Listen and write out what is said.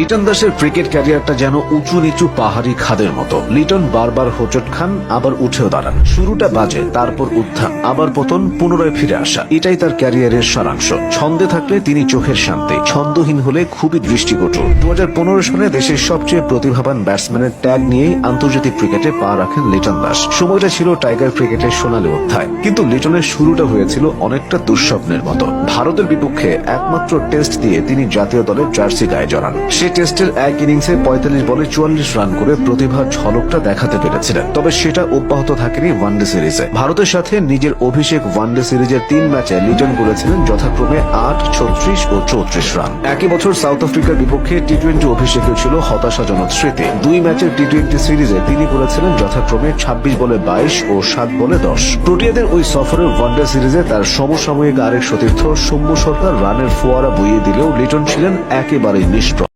লিটন দাসের ক্রিকেট ক্যারিয়ারটা যেন উঁচু নিচু পাহাড়ি খাদের মতো। লিটন বারবার হোঁচট খান, আবার উঠেও দাঁড়ান। শুরুটা বাজে, তারপর উত্থান, আবার পতন, পুনরায় ফিরে আসা। এটাই তার ক্যারিয়ারের সারাংশ। ছন্দে থাকলে তিনি চোখের শান্তি, ছন্দহীন হলে খুবই দৃষ্টিকটু। 2015 সালে দেশের সবচেয়ে প্রতিভাবান ব্যাটসম্যানের ট্যাগ নিয়েই আন্তর্জাতিক ক্রিকেটে পা রাখেন লিটন দাস। সময়টা ছিল টাইগার ক্রিকেটের সোনালী অধ্যায়, কিন্তু লিটনের শুরুটা হয়েছিল অনেকটা দুঃস্বপ্নের মতো। ভারতের বিপক্ষে একমাত্র টেস্ট দিয়ে তিনি জাতীয় দলের জার্সি গায়ে জড়ান। সে টেস্টের এক ইনিংসে 45 বলে 44 রান করে প্রতিভার ঝলকটা দেখাতে পেরেছিলেন। তবে সেটা অব্যাহত থাকেনি ওয়ানডে সিরিজে। ভারতের সাথে নিজের অভিষেক ওয়ানডে সিরিজের 3 ম্যাচে লিটন করেছিলেন যথাক্রমে 8, 36 ও 34 রান। একই বছর সাউথ আফ্রিকার বিপক্ষে টি-20 অভিষেকে ছিল হতাশাজনক স্মৃতি। 2 ম্যাচের টি-20 সিরিজে তিনি করেছিলেন যথাক্রমে 26 বলে 22 ও 7 বলে 10। প্রোটিয়াদের ওই সফরের ওয়ানডে সিরিজে তার সমসাময়িক আরেক সতীর্থ সৌম্য সরকার রানের ফোয়ারা বইয়ে দিলেও লিটন ছিলেন একেবারেই নিষ্প্রভ।